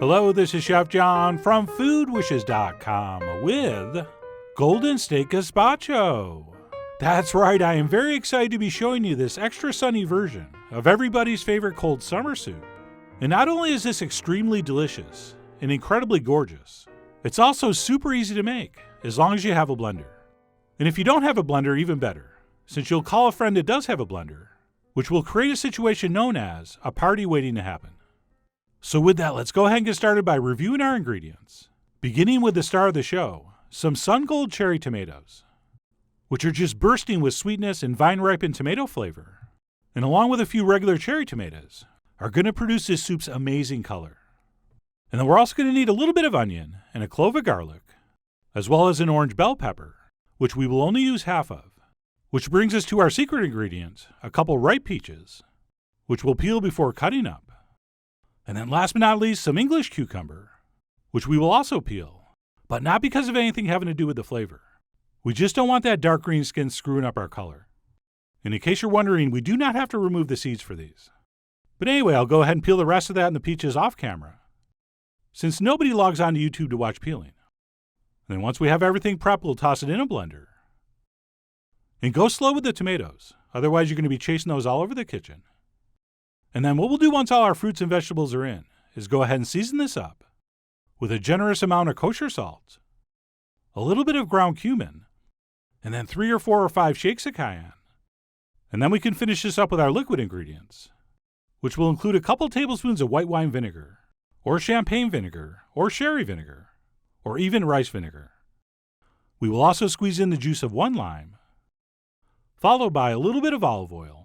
Hello, this is Chef John from foodwishes.com with Golden Steak Gazpacho. That's right, I am very excited to be showing you this extra sunny version of everybody's favorite cold summer soup. And not only is this extremely delicious and incredibly gorgeous, it's also super easy to make as long as you have a blender. And if you don't have a blender, even better, since you'll call a friend that does have a blender, which will create a situation known as a party waiting to happen. So with that, let's go ahead and get started by reviewing our ingredients. Beginning with the star of the show, some sun gold cherry tomatoes, which are just bursting with sweetness and vine-ripened tomato flavor, and along with a few regular cherry tomatoes, are going to produce this soup's amazing color. And then we're also going to need a little bit of onion and a clove of garlic, as well as an orange bell pepper, which we will only use half of. Which brings us to our secret ingredient, a couple ripe peaches, which we'll peel before cutting up. And then last but not least, some English cucumber, which we will also peel, but not because of anything having to do with the flavor. We just don't want that dark green skin screwing up our color. And in case you're wondering, we do not have to remove the seeds for these. But anyway, I'll go ahead and peel the rest of that and the peaches off camera, since nobody logs on to YouTube to watch peeling. And then once we have everything prepped, we'll toss it in a blender. And go slow with the tomatoes, otherwise you're going to be chasing those all over the kitchen. And then what we'll do once all our fruits and vegetables are in is go ahead and season this up with a generous amount of kosher salt, a little bit of ground cumin, and then 3 or 4 or 5 shakes of cayenne. And then we can finish this up with our liquid ingredients, which will include a couple tablespoons of white wine vinegar, or champagne vinegar, or sherry vinegar, or even rice vinegar. We will also squeeze in the juice of 1 lime, followed by a little bit of olive oil.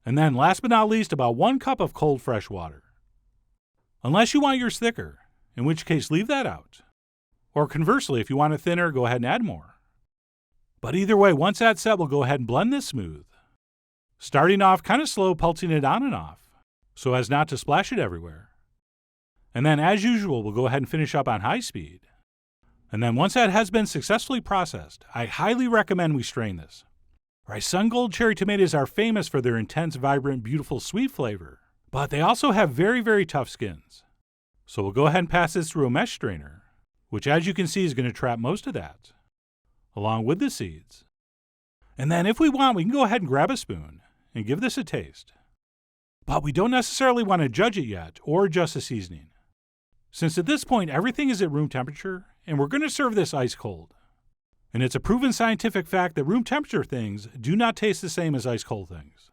And then last but not least, about 1 cup of cold fresh water. Unless you want yours thicker, in which case leave that out. Or conversely, if you want it thinner, go ahead and add more. But either way, once that's set, we'll go ahead and blend this smooth. Starting off kind of slow, pulsing it on and off, so as not to splash it everywhere. And then as usual, we'll go ahead and finish up on high speed. And then once that has been successfully processed, I highly recommend we strain this. Right, sun gold cherry tomatoes are famous for their intense, vibrant, beautiful, sweet flavor, but they also have very, very tough skins. So we'll go ahead and pass this through a mesh strainer, which as you can see is going to trap most of that, along with the seeds. And then if we want, we can go ahead and grab a spoon and give this a taste. But we don't necessarily want to judge it yet or adjust the seasoning, since at this point everything is at room temperature and we're going to serve this ice cold. And it's a proven scientific fact that room temperature things do not taste the same as ice cold things.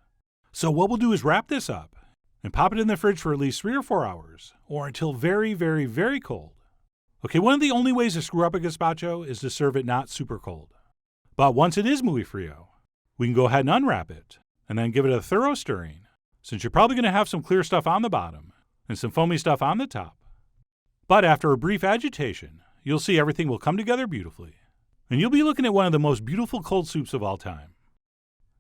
So what we'll do is wrap this up and pop it in the fridge for at least 3 or 4 hours, or until very, very, very cold. Okay, one of the only ways to screw up a gazpacho is to serve it not super cold. But once it is muy frio, we can go ahead and unwrap it and then give it a thorough stirring, since you're probably going to have some clear stuff on the bottom and some foamy stuff on the top. But after a brief agitation, you'll see everything will come together beautifully. And you'll be looking at one of the most beautiful cold soups of all time.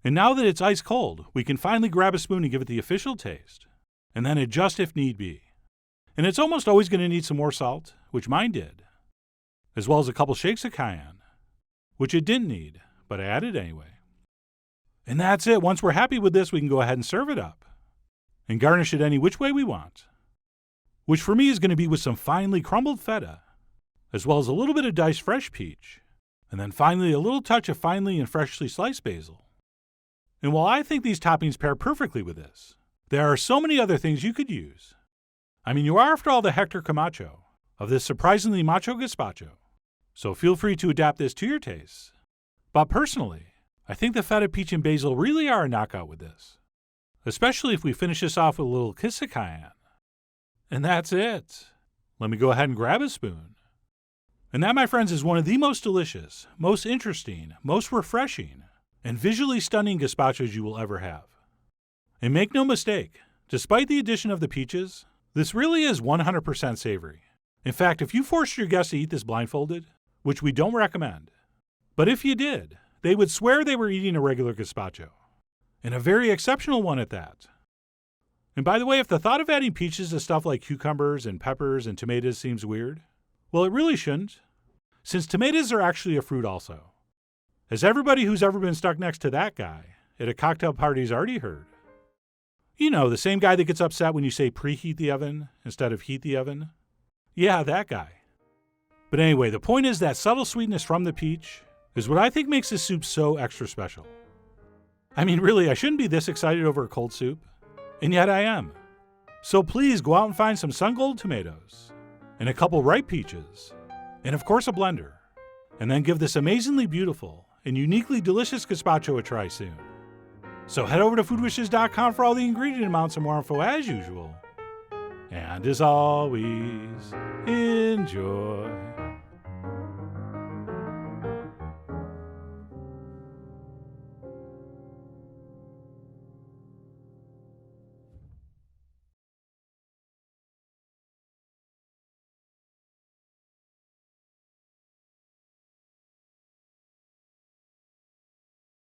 And now that it's ice cold, we can finally grab a spoon and give it the official taste, and then adjust if need be. And it's almost always going to need some more salt, which mine did, as well as a couple shakes of cayenne, which it didn't need, but I added anyway. And that's it. Once we're happy with this, we can go ahead and serve it up, and garnish it any which way we want, which for me is going to be with some finely crumbled feta, as well as a little bit of diced fresh peach, and then finally a little touch of finely and freshly sliced basil. And while I think these toppings pair perfectly with this, there are so many other things you could use. I mean, you are after all the Hector Camacho of this surprisingly macho gazpacho, so feel free to adapt this to your tastes. But personally, I think the feta, peach, and basil really are a knockout with this, especially if we finish this off with a little kiss of cayenne. And that's it. Let me go ahead and grab a spoon. And that, my friends, is one of the most delicious, most interesting, most refreshing, and visually stunning gazpachos you will ever have. And make no mistake, despite the addition of the peaches, this really is 100% savory. In fact, if you forced your guests to eat this blindfolded, which we don't recommend, but if you did, they would swear they were eating a regular gazpacho, and a very exceptional one at that. And by the way, if the thought of adding peaches to stuff like cucumbers and peppers and tomatoes seems weird, well, it really shouldn't, since tomatoes are actually a fruit also, as everybody who's ever been stuck next to that guy at a cocktail party has already heard. You know, the same guy that gets upset when you say preheat the oven instead of heat the oven. Yeah, that guy. But anyway, the point is that subtle sweetness from the peach is what I think makes this soup so extra special. I mean, really, I shouldn't be this excited over a cold soup, and yet I am. So please go out and find some sun-gold tomatoes, and a couple ripe peaches, and of course a blender, and then give this amazingly beautiful and uniquely delicious gazpacho a try soon. So head over to foodwishes.com for all the ingredient amounts and more info as usual. And as always, enjoy.